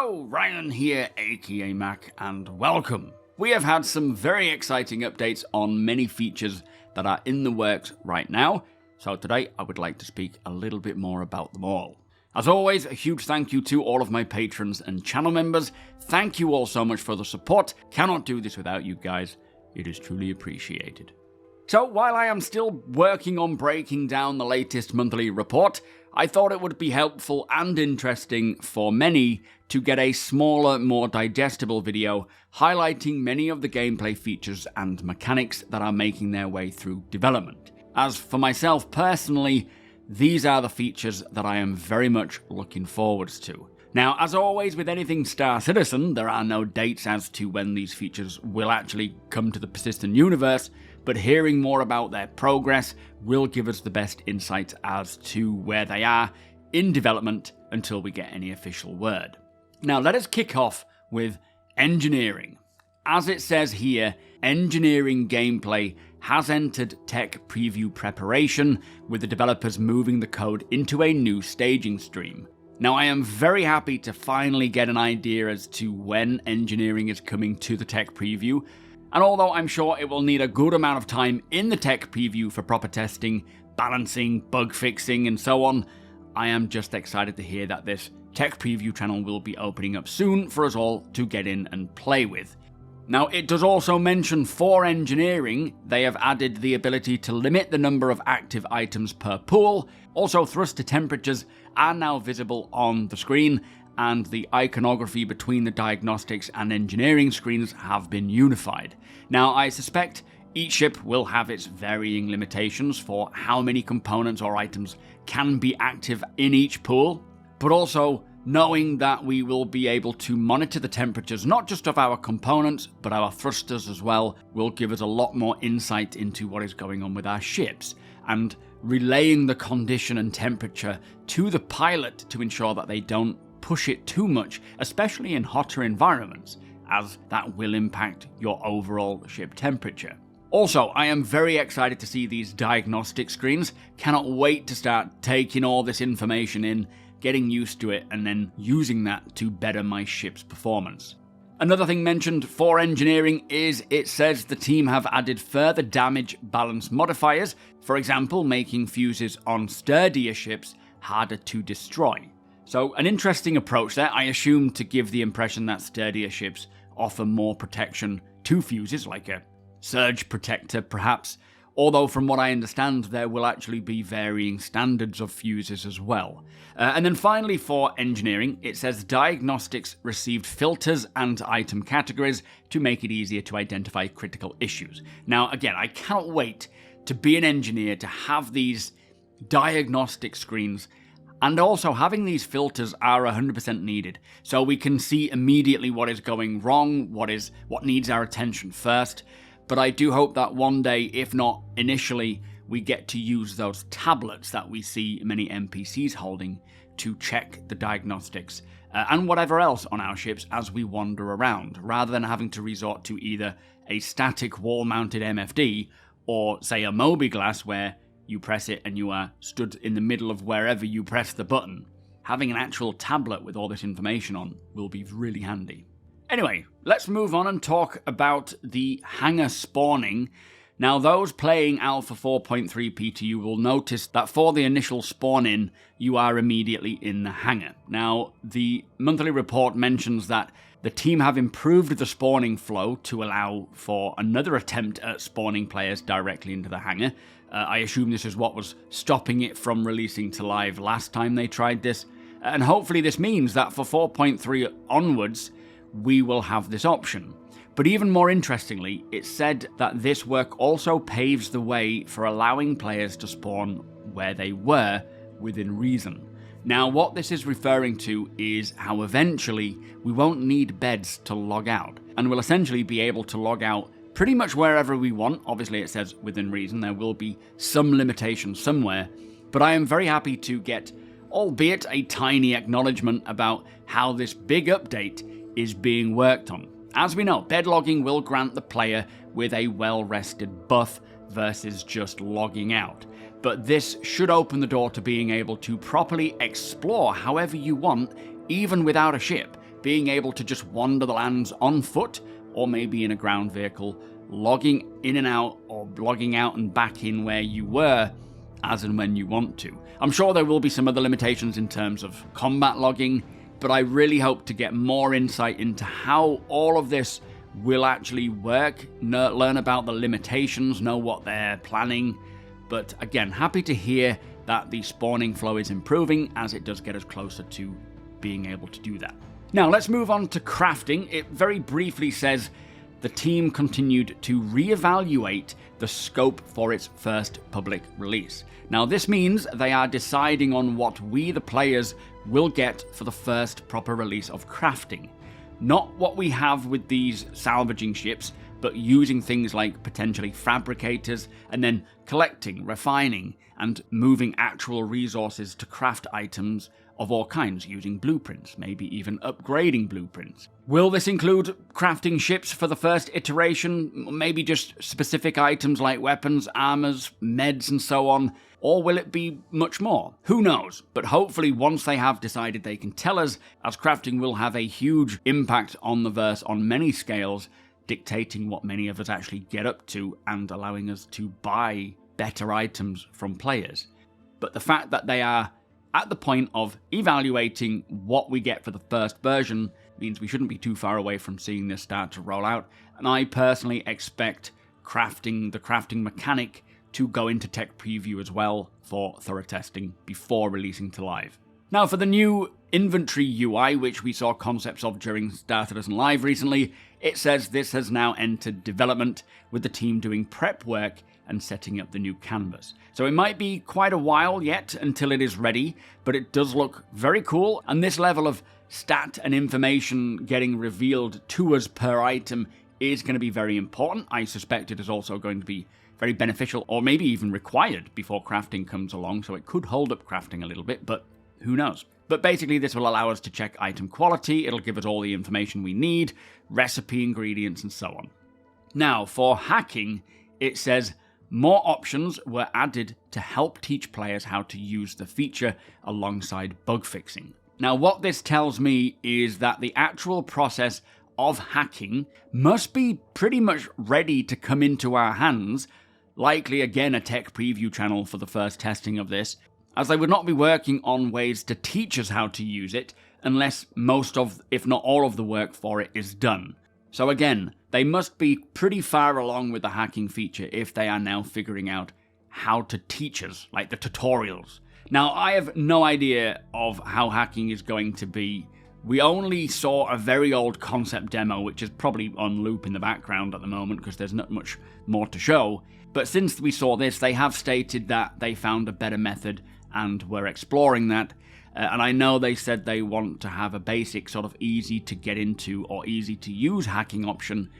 Hello, Ryan here, aka Mac, and welcome. We have had some very exciting updates on many features that are in the works right now, so today I would like to speak a little bit more about them all. As always, a huge thank you to all of my patrons and channel members. Thank you all so much for the support. Cannot do this without you guys. It is truly appreciated. So while I am still working on breaking down the latest monthly report, I thought it would be helpful and interesting for many to get a smaller, more digestible video highlighting many of the gameplay features and mechanics that are making their way through development. As for myself personally, these are the features that I am very much looking forwards to. Now, as always with anything Star Citizen, there are no dates as to when these features will actually come to the persistent universe, but hearing more about their progress will give us the best insight as to where they are in development until we get any official word. Now, let us kick off with engineering. As it says here, engineering gameplay has entered tech preview preparation, with the developers moving the code into a new staging stream. Now, I am very happy to finally get an idea as to when engineering is coming to the tech preview, and although I'm sure it will need a good amount of time in the tech preview for proper testing, balancing, bug fixing, and so on, I am just excited to hear that this tech preview channel will be opening up soon for us all to get in and play with. Now, it does also mention for engineering, they have added the ability to limit the number of active items per pool. Also, thruster temperatures are now visible on the screen, and the iconography between the diagnostics and engineering screens have been unified. Now, I suspect each ship will have its varying limitations for how many components or items can be active in each pool, but also knowing that we will be able to monitor the temperatures not just of our components, but our thrusters as well, will give us a lot more insight into what is going on with our ships, and relaying the condition and temperature to the pilot to ensure that they don't push it too much, especially in hotter environments, as that will impact your overall ship temperature. Also, I am very excited to see these diagnostic screens. Cannot wait to start taking all this information in, getting used to it, and then using that to better my ship's performance. Another thing mentioned for engineering is it says the team have added further damage balance modifiers, for example, making fuses on sturdier ships harder to destroy. So an interesting approach there, I assume, to give the impression that sturdier ships offer more protection to fuses, like a surge protector perhaps, although from what I understand there will actually be varying standards of fuses as well. And then finally for engineering, it says diagnostics received filters and item categories to make it easier to identify critical issues. Now again, I cannot wait to be an engineer, to have these diagnostic screens, and also having these filters are 100% needed, so we can see immediately what is going wrong, what needs our attention first. But I do hope that one day, if not initially, we get to use those tablets that we see many NPCs holding to check the diagnostics and whatever else on our ships as we wander around, rather than having to resort to either a static wall-mounted MFD or, say, a MOBIGlass where you press it and you are stood in the middle of wherever you press the button. Having an actual tablet with all this information on will be really handy. Anyway, let's move on and talk about the hangar spawning. Now, those playing Alpha 4.3 PTU will notice that for the initial spawn-in, you are immediately in the hangar. Now, the monthly report mentions that the team have improved the spawning flow to allow for another attempt at spawning players directly into the hangar. I assume this is what was stopping it from releasing to live last time they tried this, and hopefully this means that for 4.3 onwards, we will have this option. But even more interestingly, it said that this work also paves the way for allowing players to spawn where they were within reason. Now, what this is referring to is how eventually we won't need beds to log out, and we'll essentially be able to log out pretty much wherever we want. Obviously, it says within reason. There will be some limitation somewhere, but I am very happy to get, albeit a tiny acknowledgement about how this big update is being worked on. As we know, bed logging will grant the player with a well-rested buff versus just logging out. But this should open the door to being able to properly explore however you want, even without a ship, being able to just wander the lands on foot, or maybe in a ground vehicle, logging in and out, or logging out and back in where you were, as and when you want to. I'm sure there will be some other limitations in terms of combat logging, but I really hope to get more insight into how all of this will actually work, learn about the limitations, know what they're planning. But again, happy to hear that the spawning flow is improving, as it does get us closer to being able to do that. Now let's move on to crafting. It very briefly says the team continued to reevaluate the scope for its first public release. Now this means they are deciding on what we, the players, will get for the first proper release of crafting. Not what we have with these salvaging ships, but using things like potentially fabricators, and then collecting, refining, and moving actual resources to craft items of all kinds, using blueprints, maybe even upgrading blueprints. Will this include crafting ships for the first iteration, maybe just specific items like weapons, armors, meds, and so on? Or will it be much more? Who knows? But hopefully once they have decided they can tell us, as crafting will have a huge impact on the verse on many scales, dictating what many of us actually get up to and allowing us to buy better items from players. But the fact that they are at the point of evaluating what we get for the first version means we shouldn't be too far away from seeing this start to roll out, and I personally expect the crafting mechanic to go into tech preview as well for thorough testing before releasing to live. Now for the new inventory UI, which we saw concepts of during Starter Doesn't Live recently, it says this has now entered development, with the team doing prep work and setting up the new canvas. So it might be quite a while yet until it is ready, but it does look very cool, and this level of stat and information getting revealed to us per item is going to be very important. I suspect it is also going to be very beneficial, or maybe even required before crafting comes along, so it could hold up crafting a little bit, but who knows. But basically this will allow us to check item quality, it'll give us all the information we need, recipe, ingredients, and so on. Now for hacking, it says more options were added to help teach players how to use the feature alongside bug fixing. Now what this tells me is that the actual process of hacking must be pretty much ready to come into our hands, likely again a tech preview channel for the first testing of this, as they would not be working on ways to teach us how to use it unless most of, if not all of the work for it is done. So again, they must be pretty far along with the hacking feature if they are now figuring out how to teach us, like the tutorials. Now, I have no idea of how hacking is going to be. We only saw a very old concept demo, which is probably on loop in the background at the moment because there's not much more to show. But since we saw this, they have stated that they found a better method and were exploring that. And I know they said they want to have a basic sort of easy to get into or easy to use hacking option,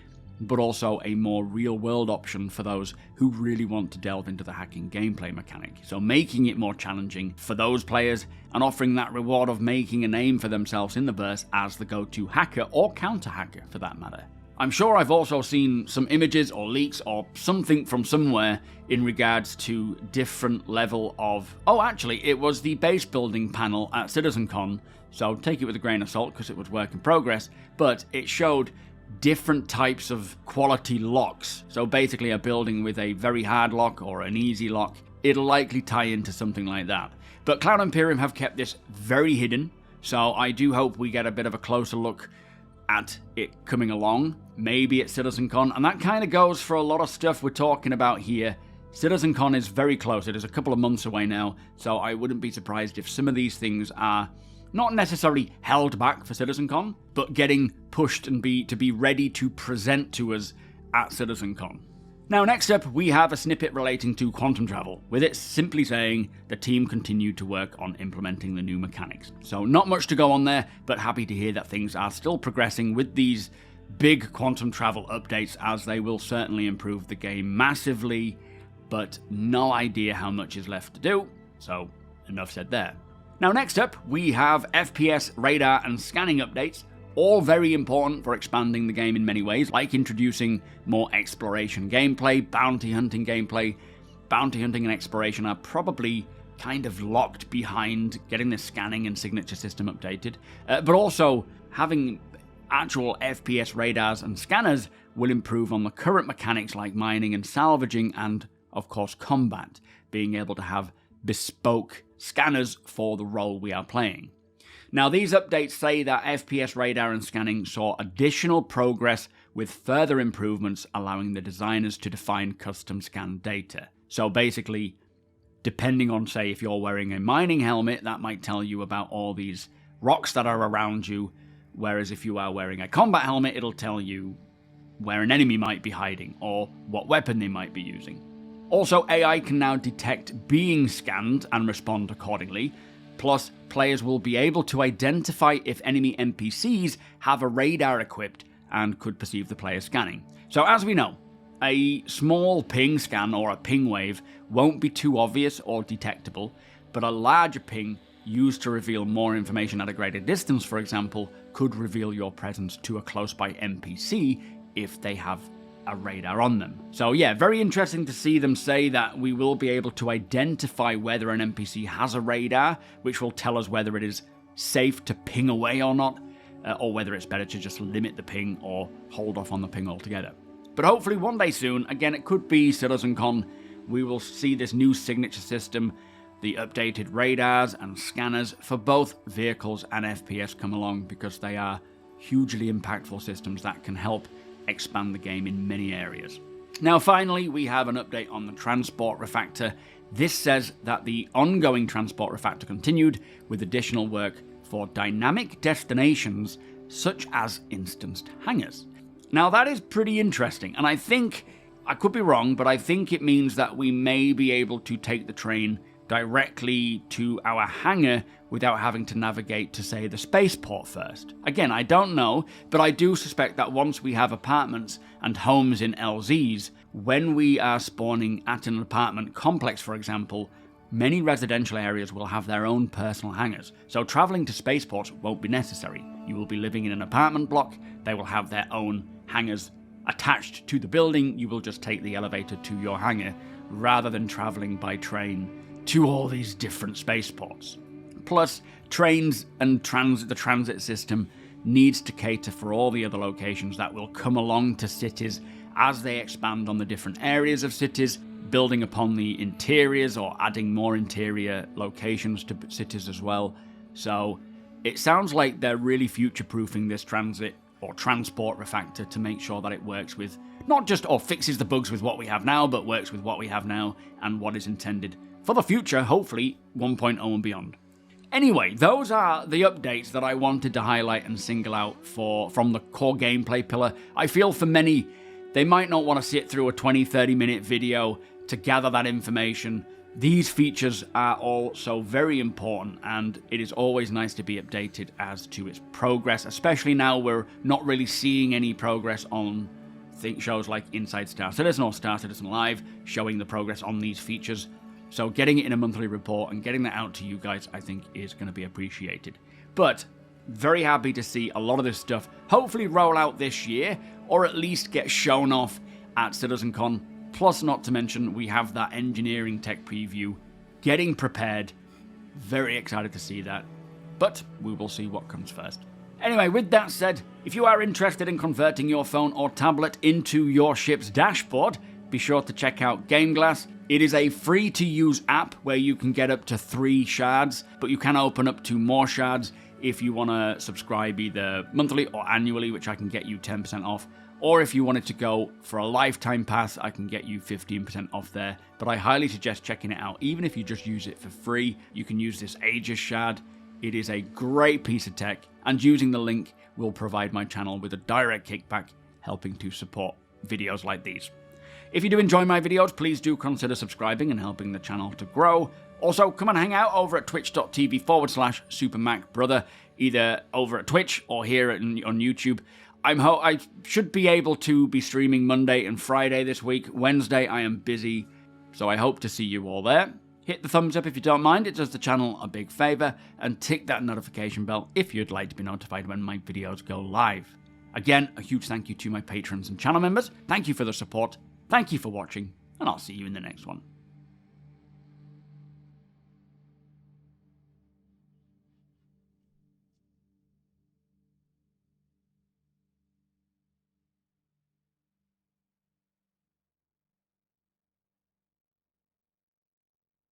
but also a more real world option for those who really want to delve into the hacking gameplay mechanic. So making it more challenging for those players and offering that reward of making a name for themselves in the verse as the go-to hacker or counter-hacker for that matter. I'm sure I've also seen some images or leaks or something from somewhere in regards to different level of... Oh, actually, it was the base building panel at CitizenCon, so take it with a grain of salt because it was work in progress, but it showed different types of quality locks. So basically a building with a very hard lock or an easy lock, it'll likely tie into something like that. But Cloud Imperium have kept this very hidden, so I do hope we get a bit of a closer look at it coming along, maybe at CitizenCon, and that kind of goes for a lot of stuff we're talking about here. CitizenCon is very close, it is a couple of months away now, so I wouldn't be surprised if some of these things are not necessarily held back for CitizenCon, but getting pushed and to be ready to present to us at CitizenCon. Now next up, we have a snippet relating to quantum travel, with it simply saying the team continued to work on implementing the new mechanics. So not much to go on there, but happy to hear that things are still progressing with these big quantum travel updates, as they will certainly improve the game massively, but no idea how much is left to do, so enough said there. Now next up, we have FPS, radar, and scanning updates, all very important for expanding the game in many ways, like introducing more exploration gameplay, bounty hunting gameplay. Bounty hunting and exploration are probably kind of locked behind getting the scanning and signature system updated, but also having actual FPS radars and scanners will improve on the current mechanics like mining and salvaging and, of course, combat, being able to have bespoke scanners for the role we are playing. Now, these updates say that FPS radar and scanning saw additional progress with further improvements allowing the designers to define custom scan data. So basically, depending on, say, if you're wearing a mining helmet, that might tell you about all these rocks that are around you, whereas if you are wearing a combat helmet, it'll tell you where an enemy might be hiding or what weapon they might be using. Also, AI can now detect being scanned and respond accordingly. Plus, players will be able to identify if enemy NPCs have a radar equipped and could perceive the player scanning. So as we know, a small ping scan or a ping wave won't be too obvious or detectable, but a larger ping used to reveal more information at a greater distance, for example, could reveal your presence to a close-by NPC if they have a radar on them. So yeah, very interesting to see them say that we will be able to identify whether an NPC has a radar, which will tell us whether it is safe to ping away or not, or whether it's better to just limit the ping or hold off on the ping altogether. But hopefully one day soon, again it could be CitizenCon, we will see this new signature system, the updated radars and scanners for both vehicles and FPS come along, because they are hugely impactful systems that can help expand the game in many areas. Now finally, we have an update on the transport refactor. This says that the ongoing transport refactor continued with additional work for dynamic destinations such as instanced hangars. Now that is pretty interesting, and I think, I could be wrong, but I think it means that we may be able to take the train directly to our hangar without having to navigate to, say, the spaceport first. Again, I don't know, but I do suspect that once we have apartments and homes in LZs, when we are spawning at an apartment complex, for example, many residential areas will have their own personal hangars, so travelling to spaceports won't be necessary. You will be living in an apartment block, they will have their own hangars attached to the building, you will just take the elevator to your hangar, rather than travelling by train to all these different spaceports. Plus, trains and the transit system needs to cater for all the other locations that will come along to cities as they expand on the different areas of cities, building upon the interiors or adding more interior locations to cities as well. So it sounds like they're really future-proofing this transit or transport refactor to make sure that it works with not just or fixes the bugs with what we have now, but works with what we have now and what is intended for the future, hopefully 1.0 and beyond. Anyway, those are the updates that I wanted to highlight and single out from the core gameplay pillar. I feel for many, they might not want to sit through a 20-30 minute video to gather that information. These features are all so very important, and it is always nice to be updated as to its progress, especially now we're not really seeing any progress on shows like Inside Star Citizen or Star Citizen Live showing the progress on these features. So getting it in a monthly report and getting that out to you guys, I think, is going to be appreciated. But very happy to see a lot of this stuff hopefully roll out this year, or at least get shown off at CitizenCon. Plus, not to mention, we have that engineering tech preview getting prepared. Very excited to see that. But we will see what comes first. Anyway, with that said, if you are interested in converting your phone or tablet into your ship's dashboard, be sure to check out GameGlass. It is a free-to-use app where you can get up to 3 shards, but you can open up to more shards if you want to subscribe either monthly or annually, which I can get you 10% off. Or if you wanted to go for a lifetime pass, I can get you 15% off there. But I highly suggest checking it out. Even if you just use it for free, you can use this Aegis shard. It is a great piece of tech, and using the link will provide my channel with a direct kickback, helping to support videos like these. If you do enjoy my videos, please do consider subscribing and helping the channel to grow. Also, come and hang out over at twitch.tv/SuperMacBrother, either over at Twitch or here on YouTube. I should be able to be streaming Monday and Friday this week. Wednesday I am busy, so I hope to see you all there. Hit the thumbs up if you don't mind, it does the channel a big favour, and tick that notification bell if you'd like to be notified when my videos go live. Again, a huge thank you to my patrons and channel members. Thank you for the support. Thank you for watching, and I'll see you in the next one.